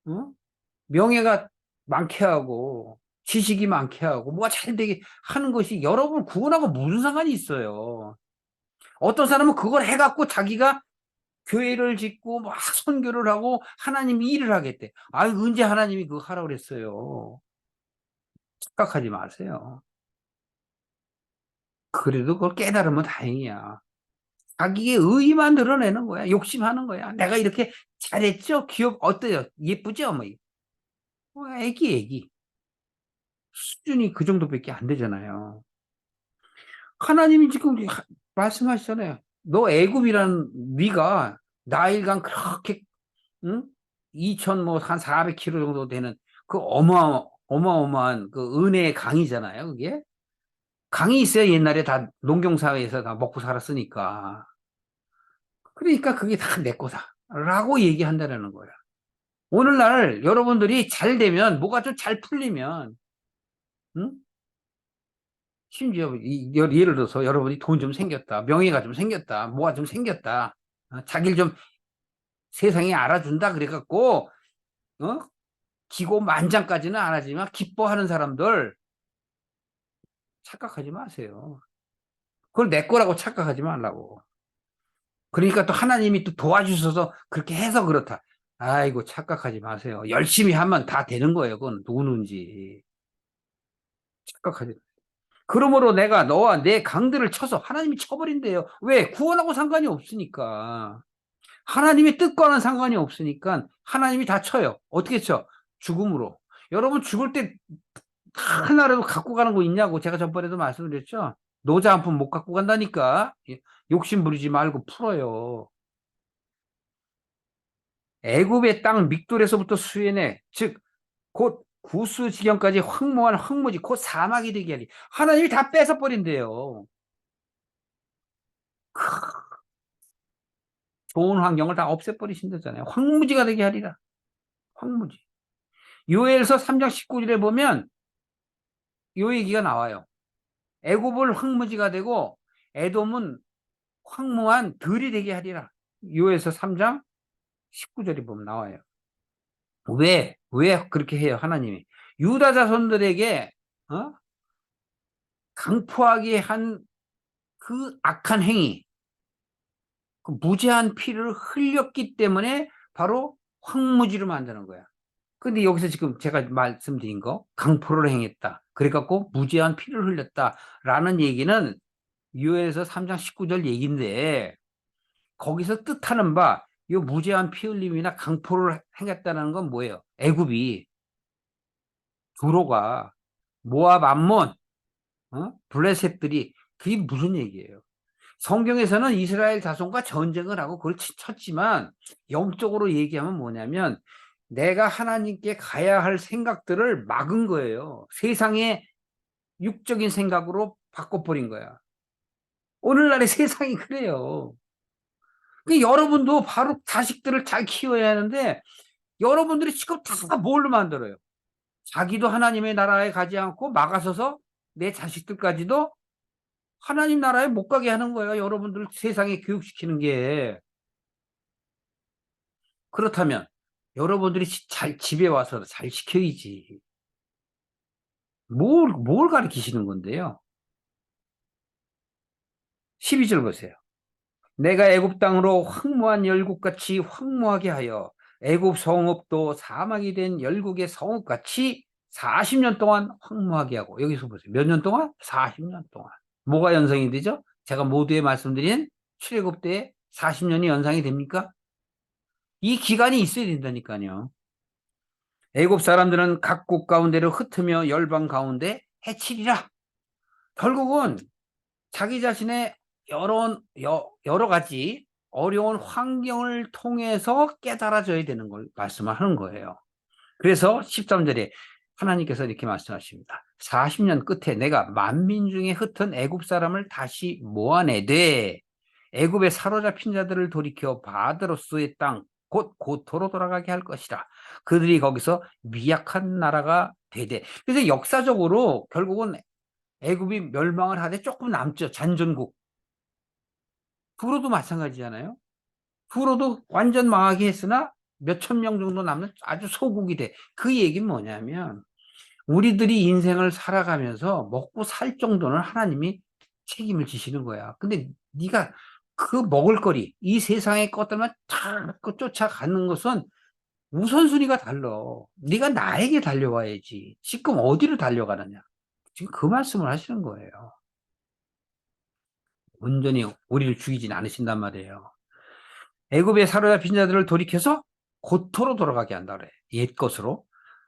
어? 명예가 많게 하고 지식이 많게 하고 뭐가 잘 되게 하는 것이 여러분 구원하고 무슨 상관이 있어요. 어떤 사람은 그걸 해갖고 자기가 교회를 짓고 막 선교를 하고 하나님이 일을 하겠대. 아유, 언제 하나님이 그거 하라고 그랬어요. 착각하지 마세요. 그래도 그걸 깨달으면 다행이야. 자기의 의의만 드러내는 거야. 욕심하는 거야. 내가 이렇게 잘했죠? 어때요? 예쁘죠? 애기. 수준이 그 정도밖에 안 되잖아요. 하나님이 지금 말씀하시잖아요. 너 애굽이란 네가 나일강 그렇게 응? 2천 한 400km 정도 되는 그 어마어마한 그 은혜의 강이잖아요. 그게 강이 있어야 옛날에 다 농경사회에서 다 먹고 살았으니까. 그러니까 그게 다 내 거다라고 얘기한다라는 거야. 오늘날 여러분들이 잘 되면 뭐가 좀 잘 풀리면 응? 심지어 예를 들어서 여러분이 돈 좀 생겼다, 명예가 좀 생겼다, 뭐가 좀 생겼다, 자기를 좀 세상에 알아준다 그래갖고 어? 기고만장까지는 안 하지만 기뻐하는 사람들 착각하지 마세요. 그걸 내 거라고 착각하지 말라고. 그러니까 또 하나님이 또 도와주셔서 그렇게 해서 그렇다. 아이고 착각하지 마세요. 열심히 하면 다 되는 거예요. 그건 누구는지. 착각하지. 그러므로 내가 너와 내 강들을 쳐서 하나님이 쳐버린대요. 왜? 구원하고 상관이 없으니까. 하나님의 뜻과는 상관이 없으니까 하나님이 다 쳐요. 어떻게 쳐? 죽음으로. 여러분 죽을 때 하나라도 갖고 가는 거 있냐고 제가 전번에도 말씀드렸죠. 노자 한 푼 못 갖고 간다니까. 욕심 부리지 말고 풀어요. 애굽의 땅 믹돌에서부터 수해내 즉 곧 구스 지경까지 황무한 황무지 곧 사막이 되게 하리. 하나님이 다 뺏어 버린대요. 좋은 환경을 다 없애버리신다잖아요. 황무지가 되게 하리라. 황무지. 요엘서 3장 19절에 보면 요 얘기가 나와요. 애굽을 황무지가 되고 에돔은 황무한 들이 되게 하리라. 요엘서 3장 19절에 보면 나와요. 왜 그렇게 해요, 하나님이? 유다 자손들에게 강포하게 한 그 악한 행위, 그 무죄한 피를 흘렸기 때문에 바로 황무지로 만드는 거야. 근데 여기서 지금 제가 말씀드린 거, 강포를 행했다. 그래갖고 무죄한 피를 흘렸다라는 얘기는 유에서 3장 19절 얘기인데, 거기서 뜻하는 바, 이 무죄한 피 흘림이나 강포를 행했다는 건 뭐예요? 애굽이, 두로가, 모압, 암몬, 블레셋들이, 그게 무슨 얘기예요? 성경에서는 이스라엘 자손과 전쟁을 하고 그걸 쳤지만 영적으로 얘기하면 뭐냐면 내가 하나님께 가야 할 생각들을 막은 거예요. 세상의 육적인 생각으로 바꿔버린 거야. 오늘날의 세상이 그래요. 여러분도 바로 자식들을 잘 키워야 하는데 여러분들이 지금 다 뭘로 만들어요? 자기도 하나님의 나라에 가지 않고 막아서서 내 자식들까지도 하나님 나라에 못 가게 하는 거예요. 여러분들 세상에 교육시키는 게. 그렇다면 여러분들이 잘 집에 와서 잘 시켜야지. 뭘 가르치시는 건데요? 12절 보세요. 내가 애굽 땅으로 황무한 열국같이 황무하게 하여 애굽 성읍도 사막이 된 열국의 성읍같이 40년 동안 황무하게 하고. 여기서 보세요. 몇 년 동안? 40년 동안. 뭐가 연상이 되죠? 제가 모두에 말씀드린 출애굽 때 40년이 연상이 됩니까? 이 기간이 있어야 된다니까요. 애굽 사람들은 각국 가운데로 흩으며 열방 가운데 해치리라. 결국은 자기 자신의 여러 가지 어려운 환경을 통해서 깨달아져야 되는 걸 말씀을 하는 거예요. 그래서 13절에 하나님께서 이렇게 말씀하십니다. 40년 끝에 내가 만민 중에 흩은 애굽 사람을 다시 모아내되 애굽에 사로잡힌 자들을 돌이켜 바드로스의 땅 곧 고토로 돌아가게 할 것이라. 그들이 거기서 미약한 나라가 되되. 그래서 역사적으로 결국은 애굽이 멸망을 하되 조금 남죠. 잔존국. 구로도 마찬가지잖아요. 구로도 완전 망하게 했으나 몇천 명 정도 남는 아주 소국이 돼. 그 얘기는 뭐냐면 우리들이 인생을 살아가면서 먹고 살 정도는 하나님이 책임을 지시는 거야. 근데 네가 그 먹을거리, 이 세상의 것들만 자꾸 쫓아가는 것은 우선순위가 달라. 네가 나에게 달려와야지. 지금 어디로 달려가느냐. 지금 그 말씀을 하시는 거예요. 온전히 우리를 죽이진 않으신단 말이에요. 애굽에 사로잡힌 자들을 돌이켜서 고토로 돌아가게 한다 그래. 옛 것으로.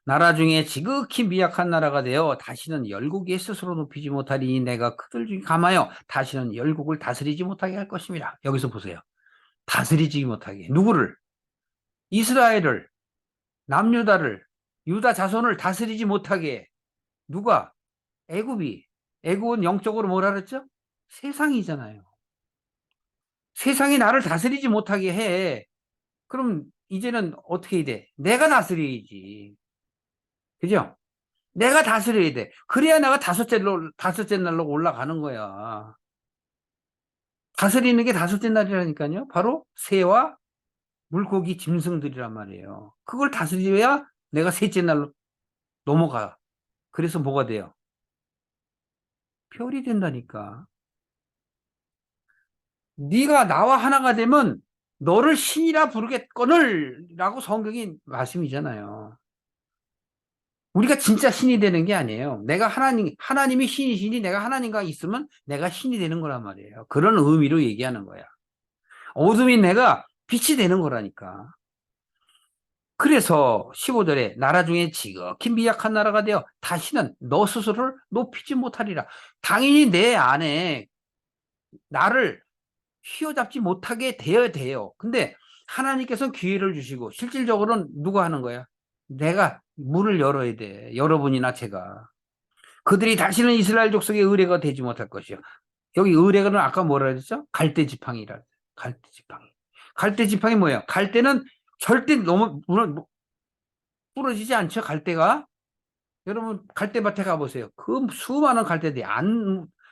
나라 중에 지극히 미약한 나라가 되어 다시는 열국에 스스로 높이지 못하리니 내가 그들 중에 감하여 다시는 열국을 다스리지 못하게 할 것입니다. 여기서 보세요. 다스리지 못하게. 누구를? 이스라엘을, 남유다를, 유다 자손을 다스리지 못하게. 누가? 애굽이. 애굽은 영적으로 뭐라 그랬죠? 세상이잖아요. 세상이 나를 다스리지 못하게 해. 그럼 이제는 어떻게 해야 돼? 내가 다스려야지. 그죠? 내가 다스려야 돼. 그래야 내가 다섯째 날로 올라가는 거야. 다스리는 게 다섯째 날이라니까요. 바로 새와 물고기 짐승들이란 말이에요. 그걸 다스려야 내가 셋째 날로 넘어가. 그래서 뭐가 돼요? 별이 된다니까. 네가 나와 하나가 되면 너를 신이라 부르겠거늘 라고 성경이 말씀이잖아요. 우리가 진짜 신이 되는 게 아니에요. 내가 하나님이 신이시니 내가 하나님과 있으면 내가 신이 되는 거란 말이에요. 그런 의미로 얘기하는 거야. 어둠인 내가 빛이 되는 거라니까. 그래서 15절에 나라 중에 지극히 미약한 나라가 되어 다시는 너 스스로를 높이지 못하리라. 당연히 내 안에 나를 휘어잡지 못하게 되어야 돼요. 근데 하나님께서는 기회를 주시고 실질적으로는 누가 하는 거야? 내가 문을 열어야 돼. 여러분이나 제가. 그들이 다시는 이스라엘 족속의 의뢰가 되지 못할 것이요. 여기 의뢰가는 아까 뭐라 그랬죠? 갈대 지팡이라. 갈대 지팡이. 갈대 지팡이 뭐예요? 갈대는 절대 너무 부러지지 않죠? 갈대가. 여러분 갈대밭에 가보세요. 그 수많은 갈대들이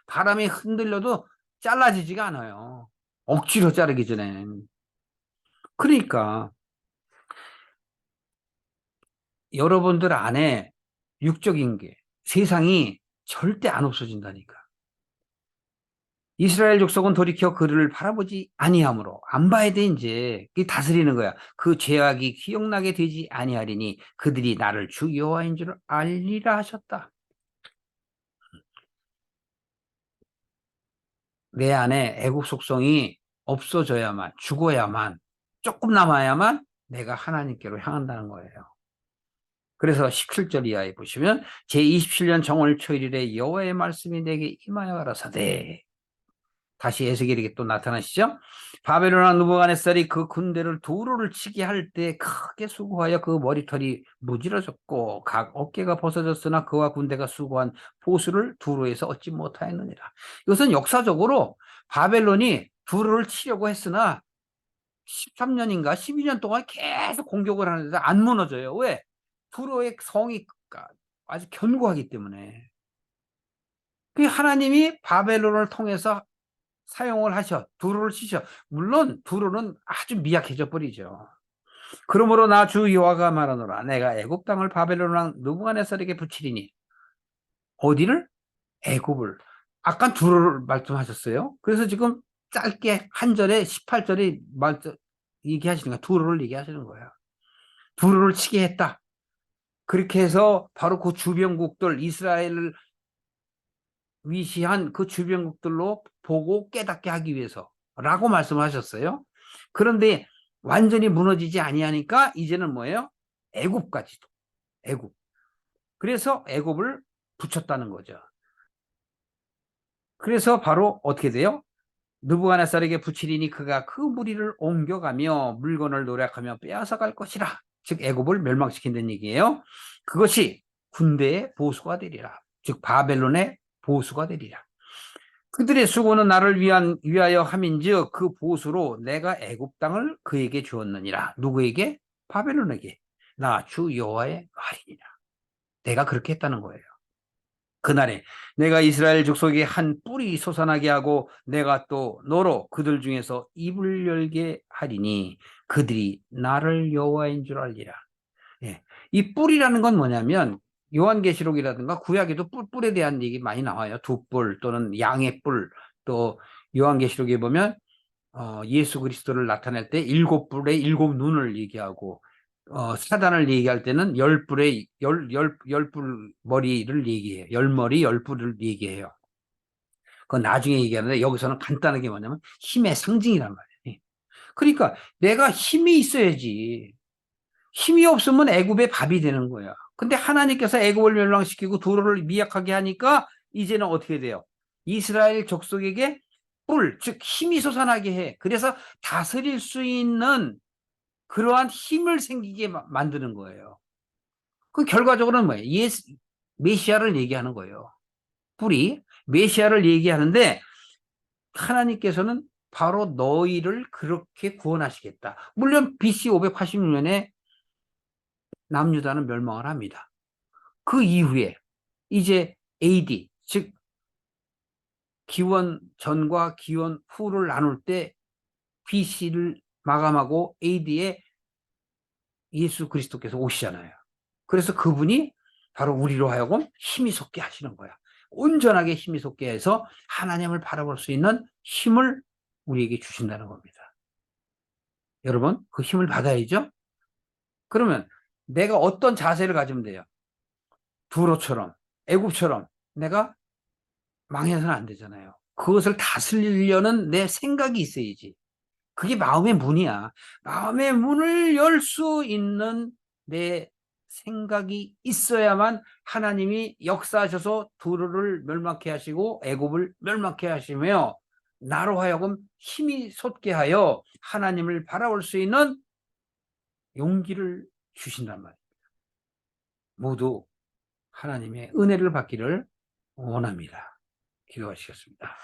바람에 흔들려도 잘라지지가 않아요. 억지로 자르기 전에. 그러니까 여러분들 안에 육적인 게 세상이 절대 안 없어진다니까. 이스라엘 족속은 돌이켜 그를 바라보지 아니하므로 안 봐야 돼 이제. 그게 다스리는 거야. 그 죄악이 기억나게 되지 아니하리니 그들이 나를 주 여호와인 줄 알리라 하셨다. 내 안에 애국 속성이 없어져야만, 죽어야만, 조금 남아야만 내가 하나님께로 향한다는 거예요. 그래서 17절 이하에 보시면 제27년 정월 초일에 여호와의 말씀이 내게 임하여 가라사대. 다시 에스겔에게 또 나타나시죠. 바벨론 왕 느부갓네살이 그 군대를 두루를 치게 할 때 크게 수고하여 그 머리털이 무질어졌고 각 어깨가 벗어졌으나 그와 군대가 수고한 보수를 두루에서 얻지 못하였느니라. 이것은 역사적으로 바벨론이 두루를 치려고 했으나 13년인가 12년 동안 계속 공격을 하는데 안 무너져요. 왜? 두루의 성이 아주 견고하기 때문에. 그 하나님이 바벨론을 통해서 사용을 하셔. 두루를 치셔. 물론 두루는 아주 미약해져 버리죠. 그러므로 나 주 여호와가 말하노라. 내가 애굽 땅을 바벨론 왕 느부갓네살에게 붙이리니. 어디를? 애굽을. 아까 두루를 말씀하셨어요. 그래서 지금 짧게 한 절에 18절에 얘기하시는 거야. 두루를 얘기하시는 거야. 두루를 치게 했다. 그렇게 해서 바로 그 주변국들 이스라엘을 위시한 그 주변국들로 보고 깨닫게 하기 위해서라고 말씀하셨어요. 그런데 완전히 무너지지 아니하니까 이제는 뭐예요? 애굽까지도. 애굽. 그래서 애굽을 붙였다는 거죠. 그래서 바로 어떻게 돼요? 느부갓네살에게 붙이리니 그가 그 무리를 옮겨가며 물건을 노력하며 빼앗아갈 것이라. 즉 애굽을 멸망시킨다는 얘기예요. 그것이 군대의 보수가 되리라. 즉 바벨론의 보수가 되리라. 그들의 수고는 나를 위하여 함인즉 그 보수로 내가 애굽 땅을 그에게 주었느니라. 누구에게? 바벨론에게. 나 주 여호와의 말이니라. 내가 그렇게 했다는 거예요. 그날에 내가 이스라엘 족속에 한 뿔이 솟아나게 하고 내가 또 너로 그들 중에서 입을 열게 하리니 그들이 나를 여호와인 줄 알리라. 예. 이 뿔이라는 건 뭐냐면 요한계시록이라든가 구약에도 뿔에 대한 얘기 많이 나와요. 두 뿔 또는 양의 뿔. 또 요한계시록에 보면 예수 그리스도를 나타낼 때 일곱 뿔의 일곱 눈을 얘기하고 사단을 얘기할 때는 열 뿔의 열 뿔 머리를 얘기해요. 열 머리 열 뿔을 얘기해요. 그건 나중에 얘기하는데 여기서는 간단하게 뭐냐면 힘의 상징이란 말이에요. 그러니까 내가 힘이 있어야지. 힘이 없으면 애굽의 밥이 되는 거야. 근데 하나님께서 애굽을 멸망시키고 도로를 미약하게 하니까 이제는 어떻게 돼요? 이스라엘 족속에게 뿔, 즉 힘이 솟아나게 해. 그래서 다스릴 수 있는 그러한 힘을 생기게 만드는 거예요. 그 결과적으로는 뭐예요? 메시아를 얘기하는 거예요. 뿔이 메시아를 얘기하는데 하나님께서는 바로 너희를 그렇게 구원하시겠다. 물론 BC 586년에 남유다는 멸망을 합니다. 그 이후에 이제 AD, 즉 기원 전과 기원 후를 나눌 때 BC를 마감하고 AD에 예수 그리스도께서 오시잖아요. 그래서 그분이 바로 우리로 하여금 힘이 솟게 하시는 거야. 온전하게 힘이 솟게 해서 하나님을 바라볼 수 있는 힘을 우리에게 주신다는 겁니다. 여러분, 그 힘을 받아야죠. 그러면 내가 어떤 자세를 가지면 돼요? 두로처럼, 애굽처럼 내가 망해서는 안 되잖아요. 그것을 다스리려는 내 생각이 있어야지. 그게 마음의 문이야. 마음의 문을 열 수 있는 내 생각이 있어야만 하나님이 역사하셔서 두루를 멸망케 하시고 애굽을 멸망케 하시며 나로 하여금 힘이 솟게 하여 하나님을 바라볼 수 있는 용기를 주신단 말이에요. 모두 하나님의 은혜를 받기를 원합니다. 기도하시겠습니다.